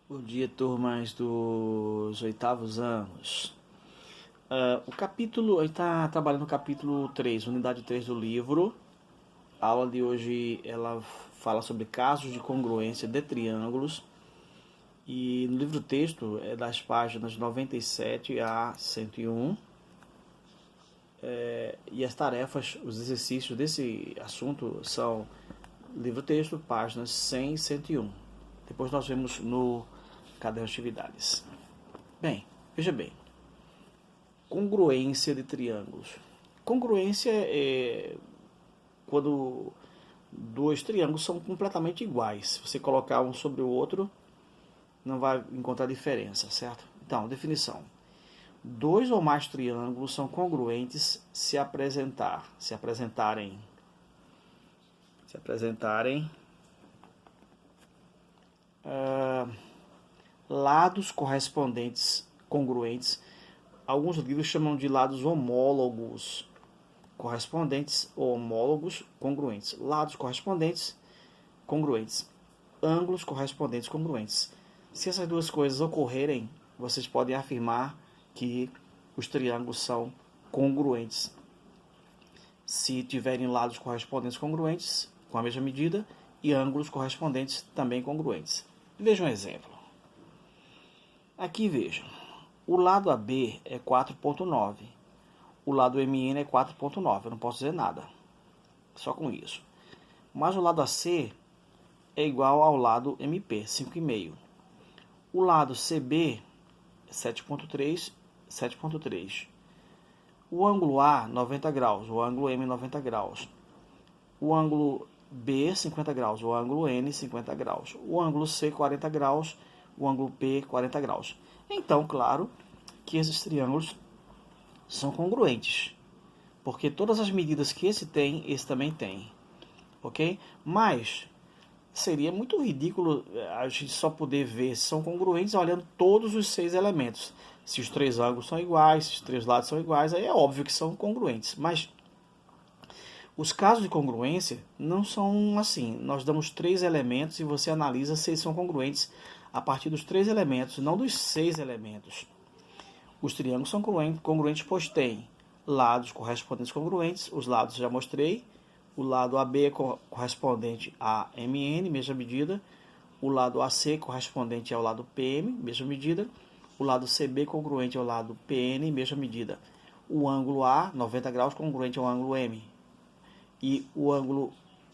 Bom dia, turmas dos oitavos anos. O capítulo, a gente está trabalhando no capítulo 3, unidade 3 do livro. A aula de hoje ela fala sobre casos de congruência de triângulos. E no livro texto é das páginas 97 a 101. E as tarefas, os exercícios desse assunto são livro texto, páginas 100 e 101. Depois nós vemos no caderno de atividades. Bem, veja bem. Congruência de triângulos. Congruência é quando dois triângulos são completamente iguais. Se você colocar um sobre o outro, não vai encontrar diferença, certo? Então, definição. Dois ou mais triângulos são congruentes se apresentarem lados correspondentes congruentes. Alguns livros chamam de lados homólogos correspondentes ou homólogos congruentes. Lados correspondentes congruentes. Ângulos correspondentes congruentes. Se essas duas coisas ocorrerem, vocês podem afirmar que os triângulos são congruentes. Se tiverem lados correspondentes congruentes, com a mesma medida, e ângulos correspondentes também congruentes. Veja um exemplo. Aqui vejam. O lado AB é 4,9. O lado MN é 4,9. Eu não posso dizer nada. Só com isso. Mas o lado AC é igual ao lado MP, 5,5. O lado CB é 7,3, 7,3. O ângulo A, 90 graus. O ângulo M, 90 graus. O ângulo B, 50 graus. O ângulo N, 50 graus. O ângulo C, 40 graus. O ângulo P, 40 graus. Então, claro que esses triângulos são congruentes, porque todas as medidas que esse tem, esse também tem, ok? Mas seria muito ridículo a gente só poder ver se são congruentes olhando todos os 6 elementos. Se os 3 ângulos são iguais, se os 3 lados são iguais, aí é óbvio que são congruentes. Mas os casos de congruência não são assim. Nós damos 3 elementos e você analisa se eles são congruentes a partir dos 3 elementos, não dos 6 elementos. Os triângulos são congruentes, pois têm lados correspondentes congruentes. Os lados já mostrei. O lado AB é correspondente a MN, mesma medida. O lado AC correspondente ao lado PM, mesma medida. O lado CB congruente ao lado PN, mesma medida. O ângulo A, 90 graus, congruente ao ângulo M. E o ângulo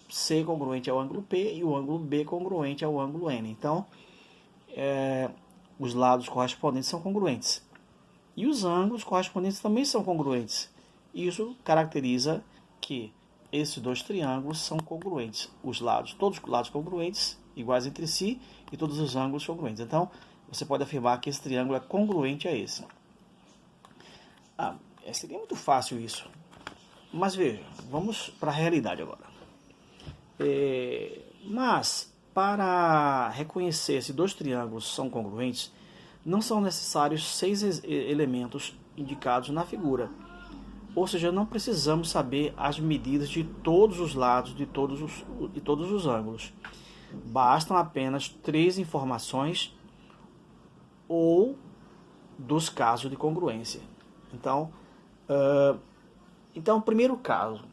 C congruente ao ângulo P e o ângulo B congruente ao ângulo N. Então, os lados correspondentes são congruentes. E os ângulos correspondentes também são congruentes. Isso caracteriza que esses dois triângulos são congruentes. Todos os lados congruentes, iguais entre si, e todos os ângulos congruentes. Então, você pode afirmar que esse triângulo é congruente a esse. Seria muito fácil isso. Mas veja, vamos para a realidade agora. Mas, para reconhecer se dois triângulos são congruentes, não são necessários 6 elementos indicados na figura. Ou seja, não precisamos saber as medidas de todos os lados de todos os ângulos. Bastam apenas 3 informações ou dos casos de congruência. Então, primeiro caso,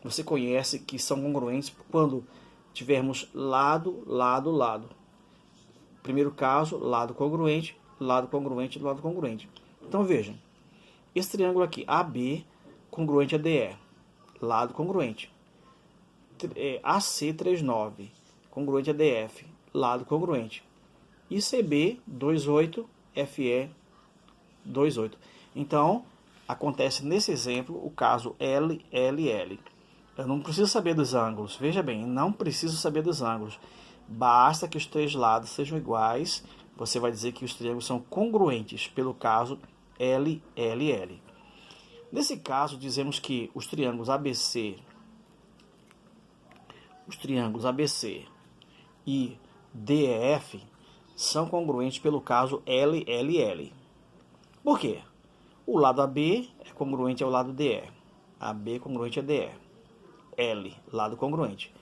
você conhece que são congruentes quando tivermos lado, lado, lado. Primeiro caso, lado congruente, lado congruente, lado congruente. Então vejam, esse triângulo aqui, AB congruente a DE, lado congruente. AC 39, congruente a DF, lado congruente. E CB 28, FE 28. Então, acontece nesse exemplo o caso LLL. Eu não preciso saber dos ângulos, veja bem, não preciso saber dos ângulos. Basta que os 3 lados sejam iguais, você vai dizer que os triângulos são congruentes pelo caso LLL. Nesse caso, dizemos que os triângulos ABC e DEF são congruentes pelo caso LLL. Por quê? O lado AB é congruente ao lado DE. AB congruente a DE. L, lado congruente.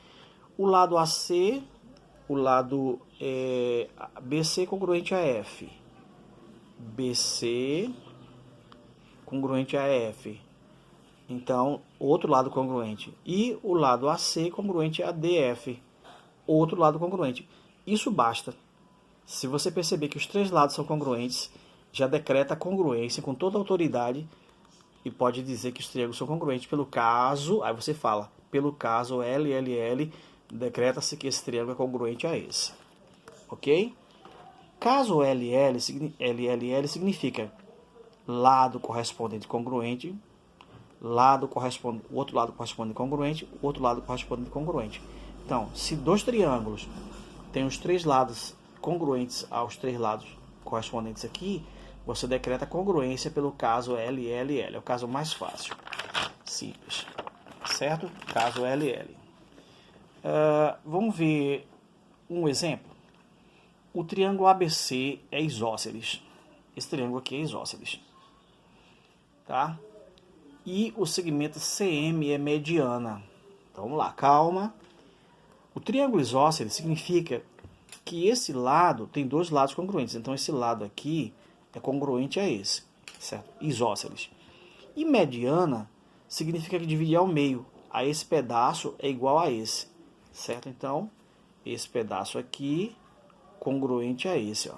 O lado AC o lado BC congruente a F. BC congruente a F. Então, outro lado congruente. E o lado AC congruente a DF. Outro lado congruente. Isso basta. Se você perceber que os três lados são congruentes, já decreta a congruência com toda a autoridade e pode dizer que os triângulos são congruentes. Pelo caso, aí você fala, pelo caso LLL, decreta-se que esse triângulo é congruente a esse. Ok? Caso LLL significa lado correspondente congruente, o outro lado correspondente congruente, o outro lado correspondente congruente. Então, se dois triângulos têm os três lados congruentes aos três lados correspondentes aqui, você decreta congruência pelo caso LLL. É o caso mais fácil. Simples. Certo? Caso LL. Vamos ver um exemplo. O triângulo ABC é isósceles. Esse triângulo aqui é isósceles. Tá? E o segmento CM é mediana. Então vamos lá, calma. O triângulo isósceles significa que esse lado tem dois lados congruentes. Então esse lado aqui é congruente a esse, certo? Isósceles. E mediana significa que dividir ao meio. A esse pedaço é igual a esse, certo? Então esse pedaço aqui congruente a esse, ó.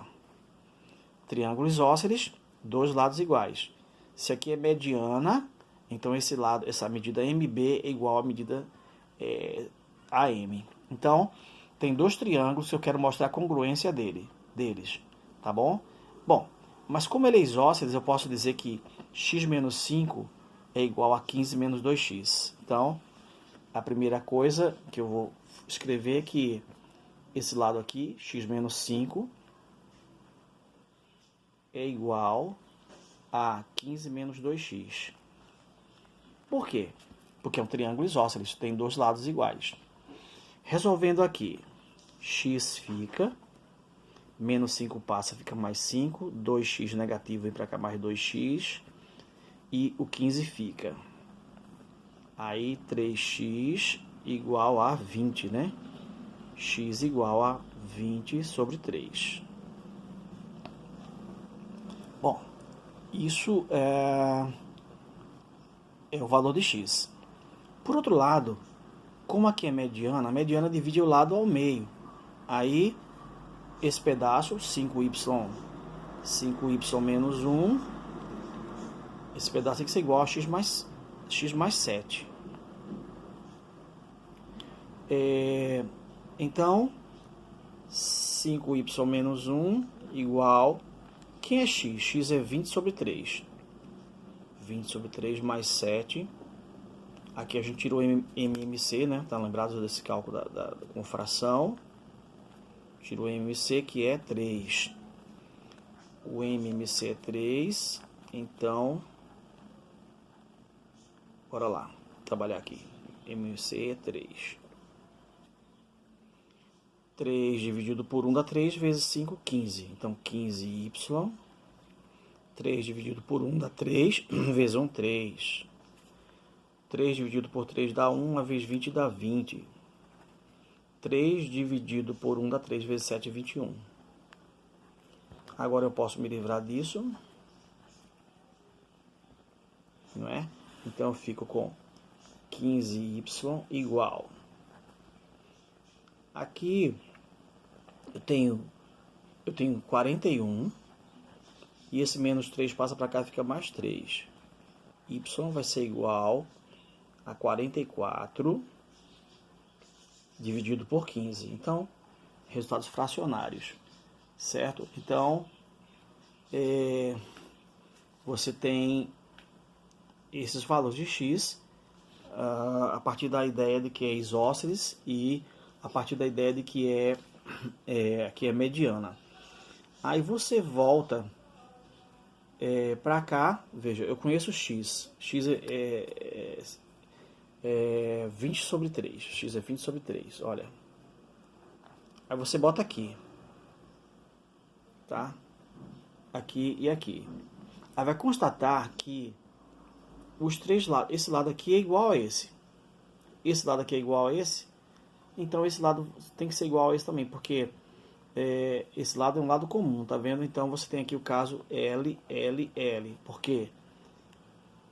Triângulo isósceles, dois lados iguais. Se aqui é mediana, então esse lado, essa medida MB é igual à medida AM. Então, tem dois triângulos que eu quero mostrar a congruência deles, tá bom? Bom, mas como ele é isósceles, eu posso dizer que x menos 5 é igual a 15 menos 2x. Então, a primeira coisa que eu vou escrever é que esse lado aqui, x menos 5, é igual a 15 menos 2x. Por quê? Porque é um triângulo isósceles, tem dois lados iguais. Resolvendo aqui, x fica, menos 5 passa, fica mais 5, 2x negativo vem para cá mais 2x, e o 15 fica. Aí 3x igual a 20, né? X igual a 20 sobre 3. Bom, isso é o valor de x. Por outro lado, como aqui é mediana, a mediana divide o lado ao meio. Aí, esse pedaço, 5y menos 1, esse pedaço tem que ser igual a x mais 7. Então, 5y menos 1 igual... Quem é x? X é 20 sobre 3. 20 sobre 3 mais 7. Aqui a gente tirou MMC, né? Tá lembrado desse cálculo com fração? Tirou MMC, que é 3. O MMC é 3. Então, bora lá. Trabalhar aqui. MMC é 3. 3 dividido por 1 dá 3 vezes 5, 15. Então, 15y. 3 dividido por 1 dá 3 vezes 1, 3. 3 dividido por 3 dá 1, 1 vezes 20 dá 20. 3 dividido por 1 dá 3 vezes 7, 21. Agora eu posso me livrar disso. Não é? Então eu fico com 15y igual. Aqui eu tenho 41. E esse menos 3 passa para cá e fica mais 3. Y vai ser igual a 44 dividido por 15. Então, resultados fracionários, certo? Então, você tem esses valores de x a partir da ideia de que é isósceles e a partir da ideia de que é mediana. Aí você volta para cá, veja, eu conheço x. X é 20 sobre 3. X é 20 sobre 3, olha. Aí você bota aqui. Tá? Aqui e aqui. Aí vai constatar que os três lados, esse lado aqui é igual a esse. Esse lado aqui é igual a esse. Então esse lado tem que ser igual a esse também, porque esse lado é um lado comum, tá vendo? Então você tem aqui o caso L, L, L, porque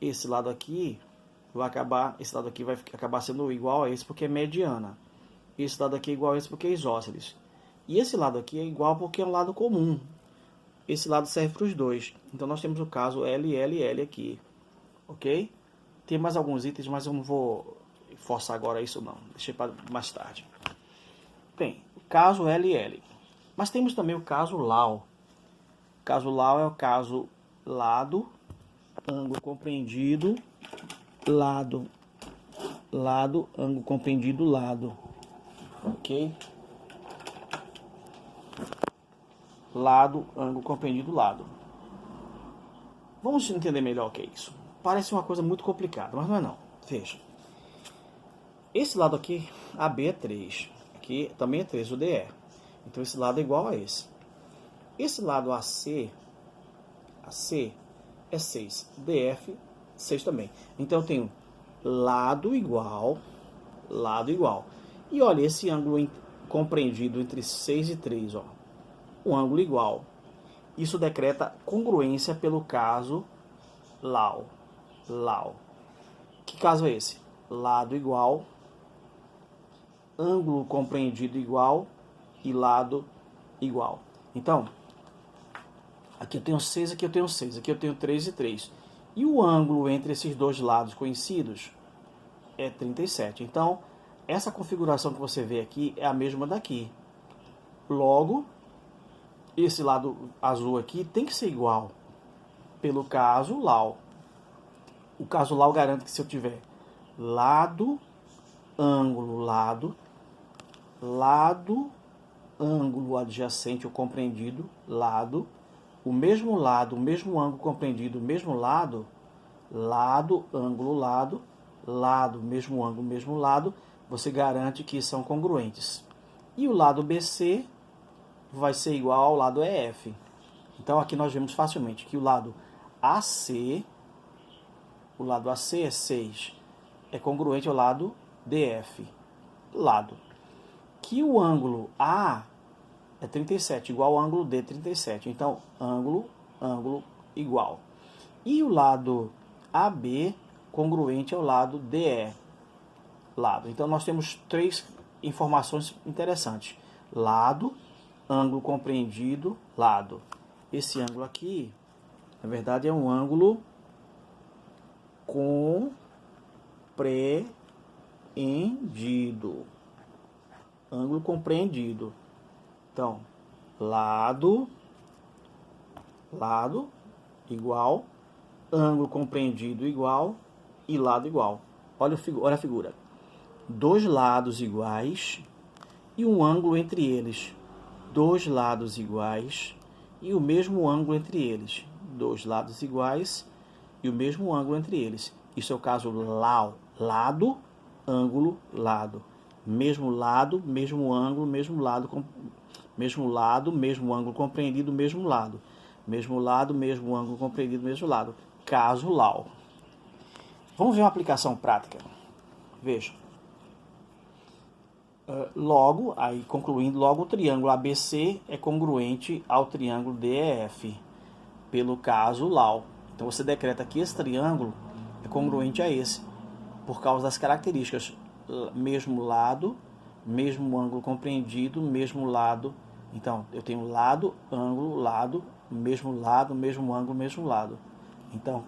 esse lado aqui esse lado aqui vai acabar sendo igual a esse porque é mediana. Esse lado aqui é igual a esse porque é isósceles. E esse lado aqui é igual porque é um lado comum. Esse lado serve para os dois. Então nós temos o caso L, L, L aqui. Ok? Tem mais alguns itens, mas eu não vou forçar agora isso não. Deixei para mais tarde. Bem, o caso L, L. Mas temos também o caso LAU. O caso LAU é o caso lado, ângulo compreendido, lado, lado, ângulo compreendido, lado. Ok? Lado, ângulo compreendido, lado. Vamos entender melhor o que é isso. Parece uma coisa muito complicada, mas não é não. Veja. Esse lado aqui, AB é 3. Aqui também é 3, o DE. Então esse lado é igual a esse. Esse lado AC é 6. DF, 6 também. Então eu tenho lado igual. E olha, esse ângulo compreendido entre 6 e 3, ó. Um ângulo igual. Isso decreta congruência pelo caso LAU. Que caso é esse? Lado igual, ângulo compreendido igual e lado igual. Então, aqui eu tenho 6, aqui eu tenho 6, aqui eu tenho 3 e 3. E o ângulo entre esses dois lados conhecidos é 37. Então, essa configuração que você vê aqui é a mesma daqui. Logo, esse lado azul aqui tem que ser igual pelo caso LAU. O caso LAU garante que se eu tiver lado, ângulo, lado, ângulo adjacente ou compreendido, lado, o mesmo ângulo compreendido, o mesmo lado, ângulo, lado, mesmo ângulo, mesmo lado, você garante que são congruentes. E o lado BC vai ser igual ao lado EF. Então aqui nós vemos facilmente que o lado AC é 6, é congruente ao lado DF, que o ângulo A é 37, igual ao ângulo D, 37. Então, ângulo, igual. E o lado AB congruente ao lado DE, Então, nós temos 3 informações interessantes. Lado, ângulo compreendido, lado. Esse ângulo aqui, na verdade, é um ângulo compreendido. Ângulo compreendido. Então, lado igual, ângulo compreendido igual e lado igual. Olha a figura. Dois lados iguais e um ângulo entre eles. Dois lados iguais e o mesmo ângulo entre eles. Dois lados iguais e o mesmo ângulo entre eles. Isso é o caso LAU. Lado, ângulo, lado. Mesmo lado, mesmo ângulo, mesmo lado, mesmo ângulo compreendido, mesmo lado. Mesmo lado, mesmo ângulo compreendido, mesmo lado. Caso LAU. Vamos ver uma aplicação prática. Veja. Logo, aí concluindo, logo o triângulo ABC é congruente ao triângulo DEF, pelo caso LAU. Então você decreta que esse triângulo é congruente a esse, por causa das características mesmo lado, mesmo ângulo compreendido, mesmo lado. Então, eu tenho lado, mesmo ângulo, mesmo lado. Então,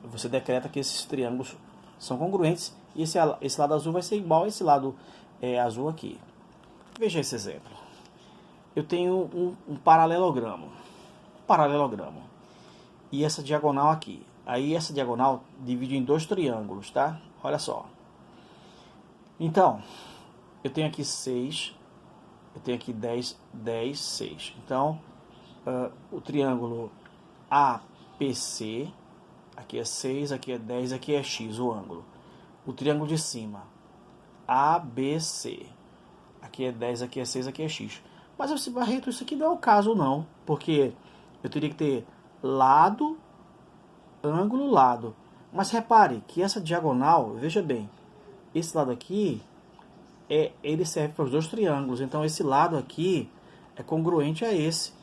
você decreta que esses triângulos são congruentes e esse lado azul vai ser igual a esse lado azul aqui. Veja esse exemplo. Eu tenho um paralelogramo. E essa diagonal aqui. Aí essa diagonal divide em 2 triângulos, tá? Olha só. Então, eu tenho aqui 6, eu tenho aqui 10, 6. Então, o triângulo APC, aqui é 6, aqui é 10, aqui é X, o ângulo. O triângulo de cima, ABC, aqui é 10, aqui é 6, aqui é X. Mas, Barreto, isso aqui não é o caso não, porque eu teria que ter lado, ângulo, lado. Mas repare que essa diagonal, veja bem, esse lado aqui ele serve para os dois triângulos. Então, esse lado aqui é congruente a esse.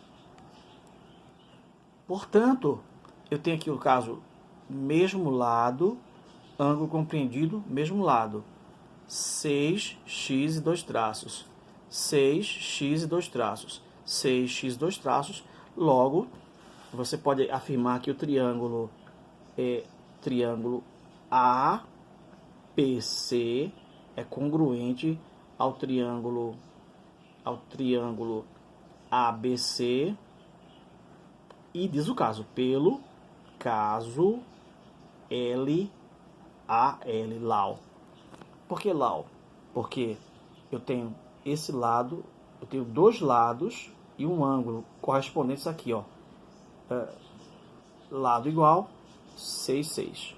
Portanto, eu tenho aqui o caso mesmo lado, ângulo compreendido, mesmo lado. 6x e 2 traços. 6x e 2 traços. 6x, 2 traços. Logo, você pode afirmar que o triângulo APC é congruente ao triângulo ABC, e diz o caso, pelo caso LAL. Por que LAL? Porque eu tenho esse lado, eu tenho dois lados e um ângulo correspondentes aqui, ó. Lado igual, 6, 6.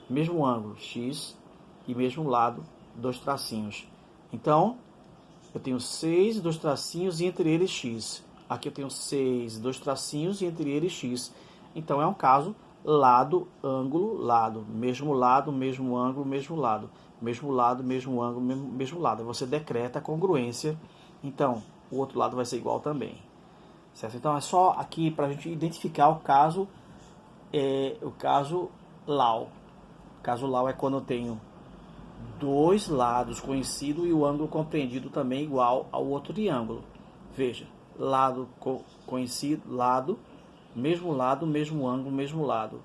Mesmo ângulo, x, e mesmo lado, 2 tracinhos. Então, eu tenho 6 e 2 tracinhos e entre eles x. Aqui eu tenho 6 e 2 tracinhos e entre eles x. Então, é um caso lado, ângulo, lado. Mesmo lado, mesmo ângulo, mesmo lado. Mesmo lado, mesmo ângulo, mesmo lado. Você decreta a congruência. Então, o outro lado vai ser igual também. Certo? Então, é só aqui para a gente identificar o caso LAU. O caso LAU é quando eu tenho dois lados conhecidos e o ângulo compreendido também igual ao outro triângulo. Veja, lado conhecido, mesmo ângulo, mesmo lado.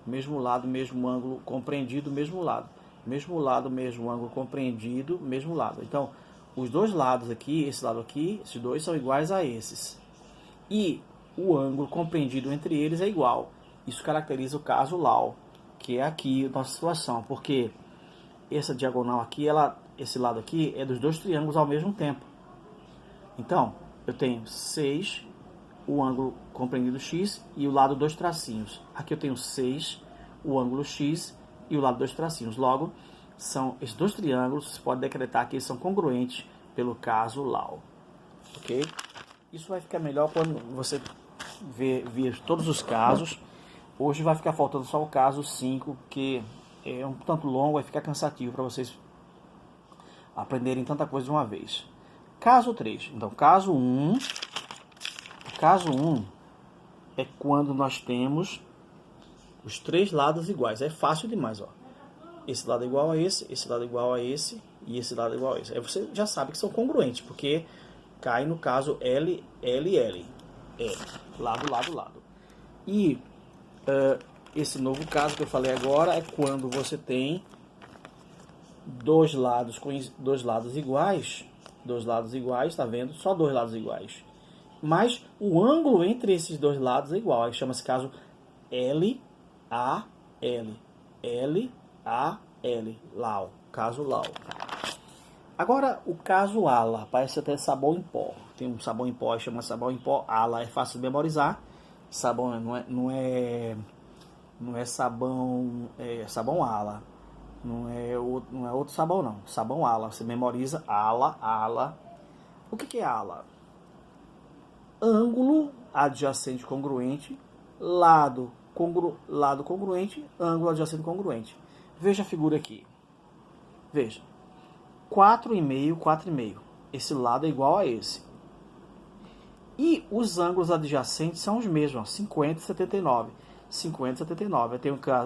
Mesmo lado, mesmo ângulo compreendido, mesmo lado. Mesmo lado, mesmo ângulo compreendido, mesmo lado. Então, os dois lados aqui, esse lado aqui, esses dois são iguais a esses. E o ângulo compreendido entre eles é igual. Isso caracteriza o caso LAU, que é aqui a nossa situação, porque essa diagonal aqui, esse lado aqui é dos dois triângulos ao mesmo tempo. Então, eu tenho 6, o ângulo compreendido x e o lado 2 tracinhos. Aqui eu tenho 6, o ângulo x e o lado 2 tracinhos. Logo, são esses dois triângulos, você pode decretar que eles são congruentes pelo caso LAU. Ok? Isso vai ficar melhor quando você ver todos os casos. Hoje vai ficar faltando só o caso 5, que é um tanto longo, vai ficar cansativo para vocês aprenderem tanta coisa de uma vez. Caso 3. Então, caso 1. Caso 1 é quando nós temos os três lados iguais. É fácil demais, ó. Esse lado é igual a esse lado é igual a esse e esse lado é igual a esse. Aí você já sabe que são congruentes, porque cai no caso L. Lado, lado, lado. E esse novo caso que eu falei agora é quando você tem dois lados iguais, tá vendo? Só dois lados iguais. Mas o ângulo entre esses dois lados é igual. Aí chama-se caso LAL. LAL. Caso LAL. Agora, o caso ALA. Parece até sabão em pó. Tem um sabão em pó, chama sabão em pó ALA. É fácil de memorizar. Sabão não é sabão, sabão ALA. Não é outro sabão, não. Sabão ALA. Você memoriza ALA. O que é ALA? Ângulo adjacente congruente, lado congruente, ângulo adjacente congruente. Veja a figura aqui. Veja. 4,5, 4,5. Esse lado é igual a esse. E os ângulos adjacentes são os mesmos, ó, 50 e 79. 50 e 79.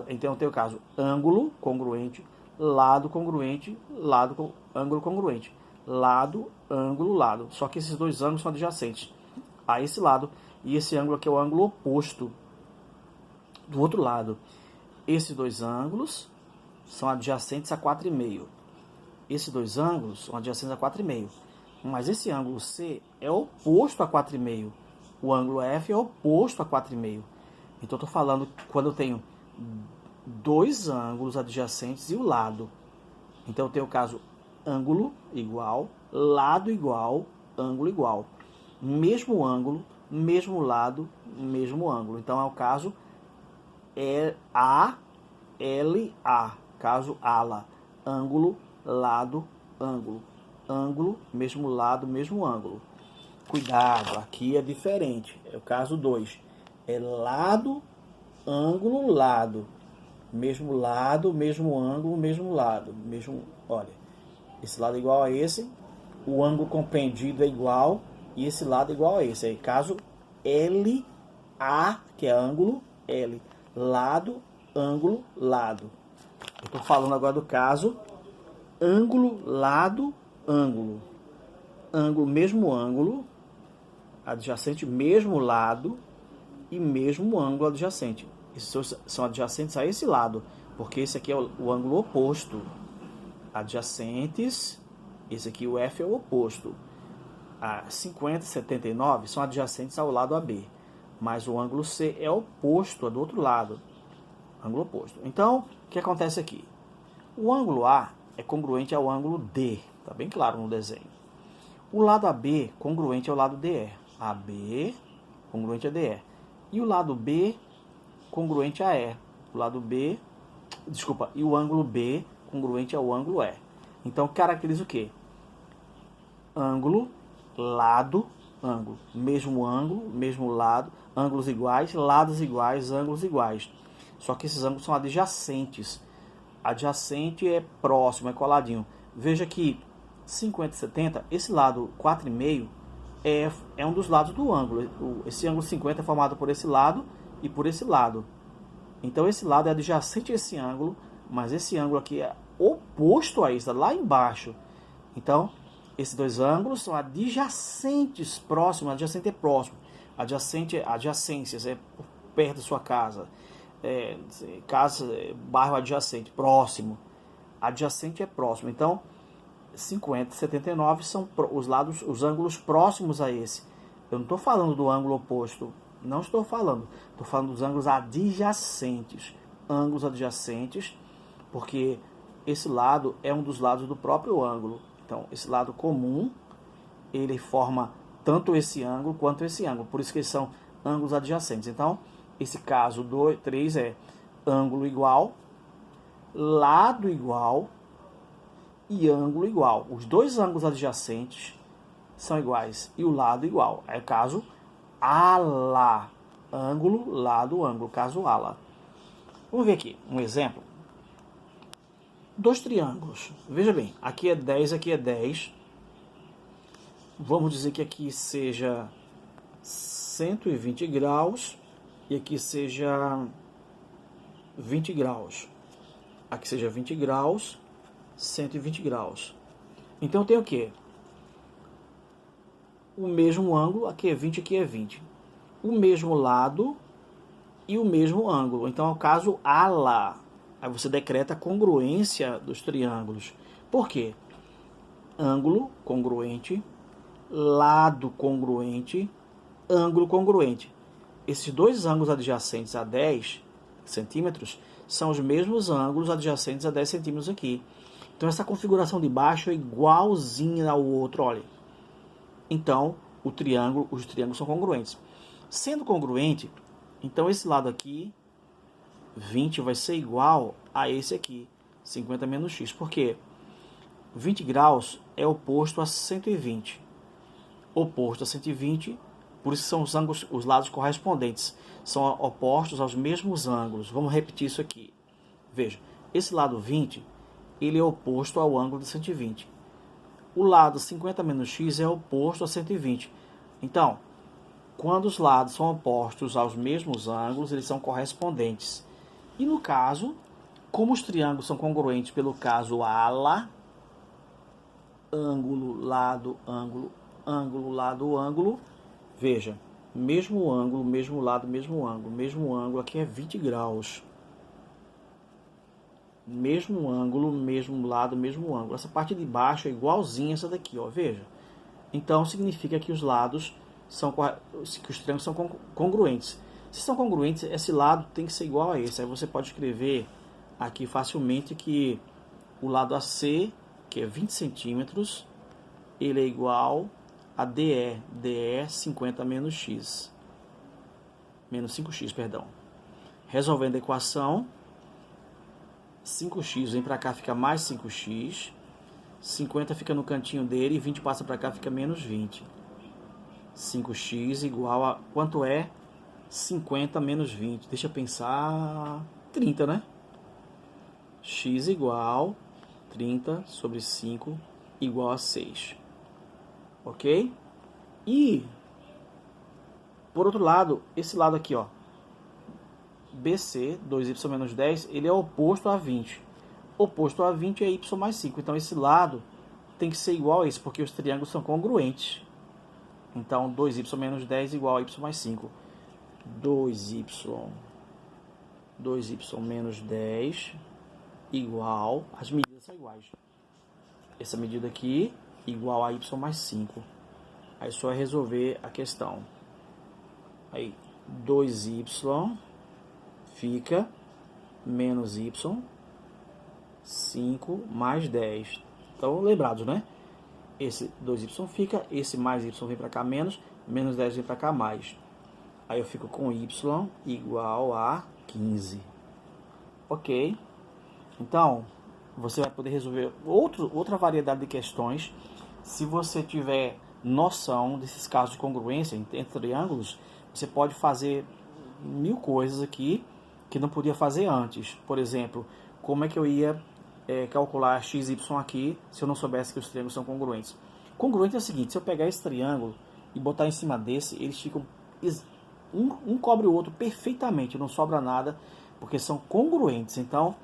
Então eu tenho o caso ângulo congruente, lado congruente, ângulo congruente. Lado, ângulo, lado. Só que esses dois ângulos são adjacentes a esse lado. E esse ângulo aqui é o ângulo oposto do outro lado. Esses dois ângulos são adjacentes a 4,5. Esses dois ângulos são adjacentes a 4,5. Mas esse ângulo C é oposto a 4,5. O ângulo F é oposto a 4,5. Então, eu estou falando quando eu tenho dois ângulos adjacentes e o lado. Então, eu tenho o caso ângulo igual, lado igual, ângulo igual. Mesmo ângulo, mesmo lado, mesmo ângulo. Então, é o caso ALA. Caso ALA. Ângulo, lado, ângulo. Ângulo, mesmo lado, mesmo ângulo. Cuidado, aqui é diferente. É o caso 2. É lado, ângulo, lado. Mesmo ângulo, mesmo lado. Olha, esse lado é igual a esse o ângulo compreendido é igual e esse lado é igual a esse. Aí, caso LA, que é ângulo, L, lado, ângulo, lado. Eu estou falando agora do caso ângulo, lado, ângulo. Ângulo, mesmo ângulo, adjacente, mesmo lado e mesmo ângulo adjacente. Esses são adjacentes a esse lado, porque esse aqui é o ângulo oposto. Adjacentes, esse aqui, o F é o oposto. A 50 e 79 são adjacentes ao lado AB, mas o ângulo C é oposto, é do outro lado. Ângulo oposto. Então, o que acontece aqui? O ângulo A é congruente ao ângulo D, tá bem claro no desenho. O lado AB congruente ao lado DE. AB congruente a DE. E o lado B congruente a E. O lado B, desculpa, e o ângulo B congruente ao ângulo E. Então, caracteriza o quê? Ângulo, lado, ângulo. Mesmo ângulo, mesmo lado, ângulos iguais, lados iguais, ângulos iguais. Só que esses ângulos são adjacentes. Adjacente é próximo, é coladinho. Veja que 50 e 70, esse lado 4,5 é um dos lados do ângulo. Esse ângulo 50 é formado por esse lado e por esse lado. Então esse lado é adjacente a esse ângulo, mas esse ângulo aqui é oposto a isso, lá embaixo. Então, esses dois ângulos são adjacentes, próximos, adjacente é próximo. Adjacente é adjacências, é perto da sua casa. Casa, bairro adjacente, próximo. Adjacente é próximo. Então, 50 e 79 são os lados, os ângulos próximos a esse. Eu não estou falando do ângulo oposto. Não estou falando. Estou falando dos ângulos adjacentes. Ângulos adjacentes, porque esse lado é um dos lados do próprio ângulo. Então, esse lado comum, ele forma tanto esse ângulo quanto esse ângulo. Por isso que eles são ângulos adjacentes. Então, esse caso 3 é ângulo igual, lado igual e ângulo igual. Os dois ângulos adjacentes são iguais e o lado igual. É o caso ALA. Ângulo, lado, ângulo. Caso ALA. Vamos ver aqui um exemplo. Dois triângulos. Veja bem, aqui é 10, aqui é 10. Vamos dizer que aqui seja 120 graus e aqui seja 20 graus. Aqui seja 20 graus, 120 graus. Então tem o quê? O mesmo ângulo, aqui é 20, aqui é 20. O mesmo lado e o mesmo ângulo. Então é o caso ALA. Aí você decreta a congruência dos triângulos. Por quê? Ângulo congruente, lado congruente, ângulo congruente. Esses dois ângulos adjacentes a 10 centímetros são os mesmos ângulos adjacentes a 10 centímetros aqui. Então essa configuração de baixo é igualzinha ao outro, olha. Então os triângulos são congruentes. Sendo congruente, então esse lado aqui, 20 vai ser igual a esse aqui, 50 menos x. Por quê? 20 graus é oposto a 120. Oposto a 120, por isso são os lados correspondentes. São opostos aos mesmos ângulos. Vamos repetir isso aqui. Veja, esse lado 20, ele é oposto ao ângulo de 120. O lado 50 menos x é oposto a 120. Então, quando os lados são opostos aos mesmos ângulos, eles são correspondentes. E no caso, como os triângulos são congruentes pelo caso ALA, ângulo, lado, ângulo, ângulo, lado, ângulo, veja, mesmo ângulo, mesmo lado, mesmo ângulo, aqui é 20 graus. Mesmo ângulo, mesmo lado, mesmo ângulo. Essa parte de baixo é igualzinha a essa daqui, ó, veja. Então, significa que os lados são, que os triângulos são congruentes. Se são congruentes, esse lado tem que ser igual a esse. Aí você pode escrever aqui facilmente que o lado AC, que é 20 centímetros, ele é igual a DE. DE 50 menos x. Menos 5x, perdão. Resolvendo a equação, 5x vem para cá, fica mais 5x. 50 fica no cantinho dele e 20 passa para cá, fica menos 20. 5x igual a... quanto é 50 menos 20? Deixa eu pensar... 30, né? X igual 30 sobre 5 igual a 6. ok? E, por outro lado, esse lado aqui, ó, BC, 2y menos 10, ele é oposto a 20. Oposto a 20 é y mais 5. Então, esse lado tem que ser igual a esse, porque os triângulos são congruentes. Então, 2y menos 10 igual a y mais 5. 2y menos 10 igual... As medidas são iguais. Essa medida aqui igual a y mais 5. Aí só é resolver a questão. Aí, 2y fica menos y, 5 mais 10. Então, lembrados, né? Esse 2y fica, esse mais y vem para cá menos 10 vem para cá mais. Aí eu fico com y igual a 15. Ok? Então, você vai poder resolver outra variedade de questões. Se você tiver noção desses casos de congruência entre triângulos, você pode fazer 1000 coisas aqui que não podia fazer antes. Por exemplo, como é que eu ia calcular x, y aqui se eu não soubesse que os triângulos são congruentes? Congruente é o seguinte: se eu pegar esse triângulo e botar em cima desse, eles ficam... Um cobre o outro perfeitamente, não sobra nada, porque são congruentes. Então,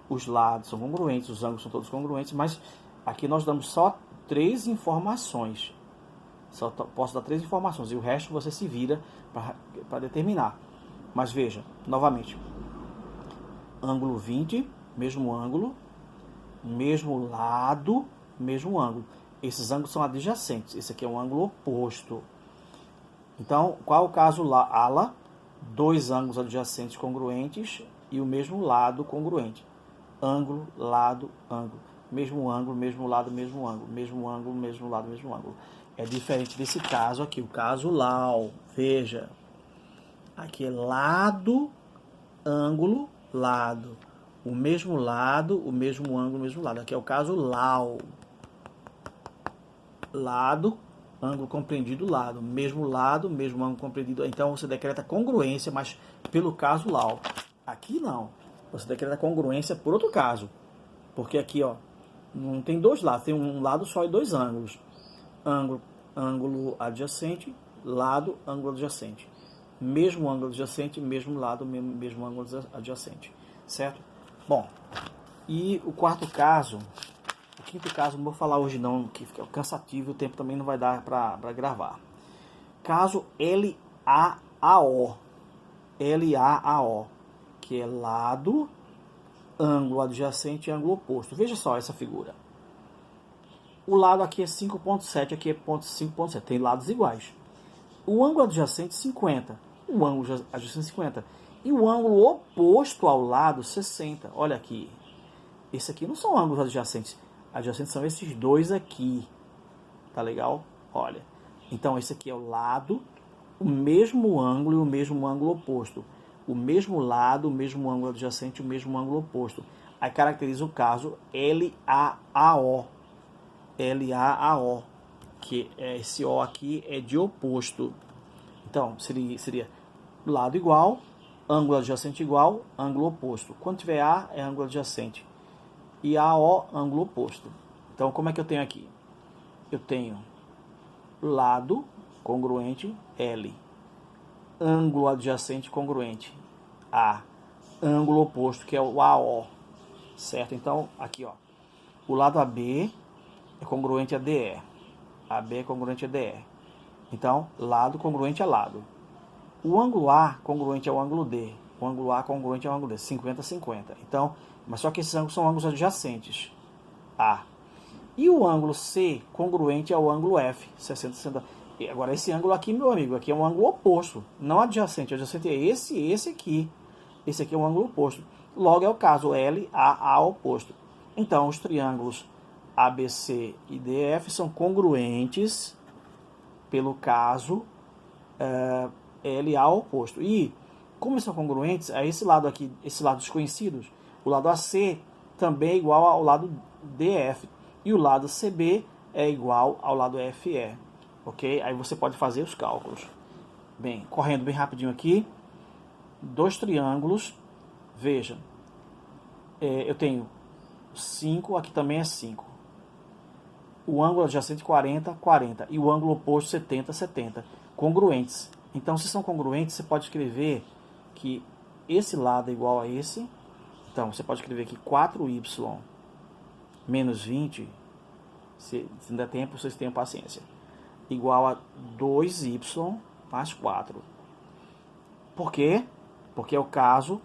os lados são congruentes, os ângulos são todos congruentes, mas aqui nós damos só 3 informações. Só posso dar 3 informações e o resto você se vira para determinar. Mas veja, novamente, ângulo 20, mesmo ângulo, mesmo lado, mesmo ângulo. Esses ângulos são adjacentes, esse aqui é um ângulo oposto. Então, qual é o caso ala? 2 ângulos adjacentes congruentes e o mesmo lado congruente. Ângulo, lado, ângulo. Mesmo ângulo, mesmo lado, mesmo ângulo. Mesmo ângulo, mesmo lado, mesmo ângulo. É diferente desse caso aqui, o caso LAU. Veja, aqui é lado, ângulo, lado. O mesmo lado, o mesmo ângulo, o mesmo lado. Aqui é o caso LAU. Lado, ângulo compreendido, lado. Mesmo lado, mesmo ângulo compreendido. Então você decreta congruência, mas pelo caso LAU. Aqui não. Você decreta congruência por outro caso. Porque aqui, ó, não tem 2 lados, tem um lado só e 2 ângulos. Ângulo adjacente, lado, ângulo adjacente. Mesmo ângulo adjacente, mesmo lado, mesmo ângulo adjacente. Certo? Bom, e o quarto caso, o quinto caso, não vou falar hoje não, que fica cansativo, o tempo também não vai dar para gravar. Caso LAAO. LAAO, que é lado, ângulo adjacente e ângulo oposto. Veja só essa figura. O lado aqui é 5.7, aqui é 5.7. Tem lados iguais. O ângulo adjacente 50. O ângulo adjacente 50. E o ângulo oposto ao lado 60. Olha aqui. Esse aqui não são ângulos adjacentes. Adjacentes são esses dois aqui. Tá legal? Olha. Então esse aqui é o lado, o mesmo ângulo e o mesmo ângulo oposto. O mesmo lado, o mesmo ângulo adjacente e o mesmo ângulo oposto. Aí caracteriza o caso LAAO. LAAO, que esse O aqui é de oposto. Então, seria lado igual, ângulo adjacente igual, ângulo oposto. Quando tiver A, é ângulo adjacente. E AO, ângulo oposto. Então, como é que eu tenho aqui? Eu tenho lado congruente, L. Ângulo adjacente congruente, A. Ângulo oposto, que é o AO. Certo? Então, aqui, ó. O lado AB é congruente a DE. AB é congruente a DE. Então, lado congruente a lado. O ângulo A congruente ao ângulo D. O ângulo A congruente ao ângulo D. 50-50. Então, mas só que esses ângulos são ângulos adjacentes. A. E o ângulo C congruente ao ângulo F. 60-60. Agora, esse ângulo aqui, meu amigo, aqui é um ângulo oposto. Não adjacente. O adjacente é esse aqui. Esse aqui é um ângulo oposto. Logo, é o caso LAA oposto. Então, os triângulos ABC e DF são congruentes pelo caso LA oposto. E, como eles são congruentes, a esse lado aqui, esse lado desconhecido, o lado AC também é igual ao lado DF. E o lado CB é igual ao lado FE. Ok? Aí você pode fazer os cálculos. Bem, correndo bem rapidinho aqui. 2 triângulos. Veja. Eu tenho 5, aqui também é 5. o ângulo adjacente 40, 40. E o ângulo oposto 70, 70. Congruentes. Então, se são congruentes, você pode escrever que esse lado é igual a esse. Então, você pode escrever que 4y menos 20, se não der tempo, vocês tenham paciência, igual a 2y mais 4. Por quê? Porque é o caso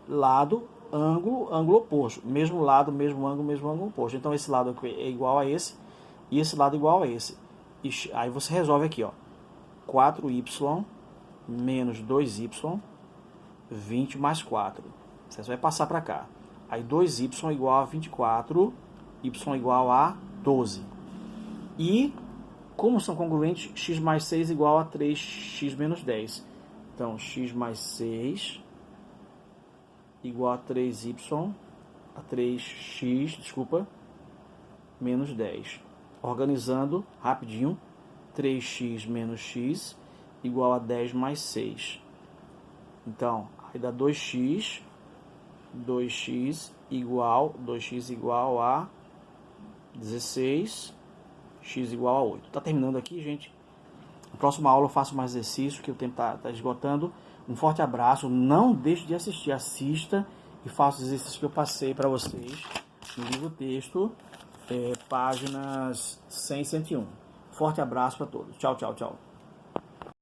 lado, ângulo oposto. Mesmo lado, mesmo ângulo oposto. Então, esse lado aqui é igual a esse e esse lado é igual a esse. E aí você resolve aqui, ó. 4y menos 2y, 20 mais 4. Você vai passar para cá. Aí 2y igual a 24, y igual a 12. E, como são congruentes, x mais 6 igual a 3x menos 10. Então, x mais 6 igual a 3y, a 3x, desculpa, menos 10. Organizando rapidinho, 3x menos x igual a 10 mais 6. Então, aí dá 2x igual a 16, x igual a 8. Tá terminando aqui, gente. Na próxima aula eu faço mais exercícios, que o tempo tá esgotando. Um forte abraço. Não deixe de assistir. Assista e faça os exercícios que eu passei para vocês no livro texto, páginas 100 e 101. Forte abraço para todos. Tchau, tchau, tchau.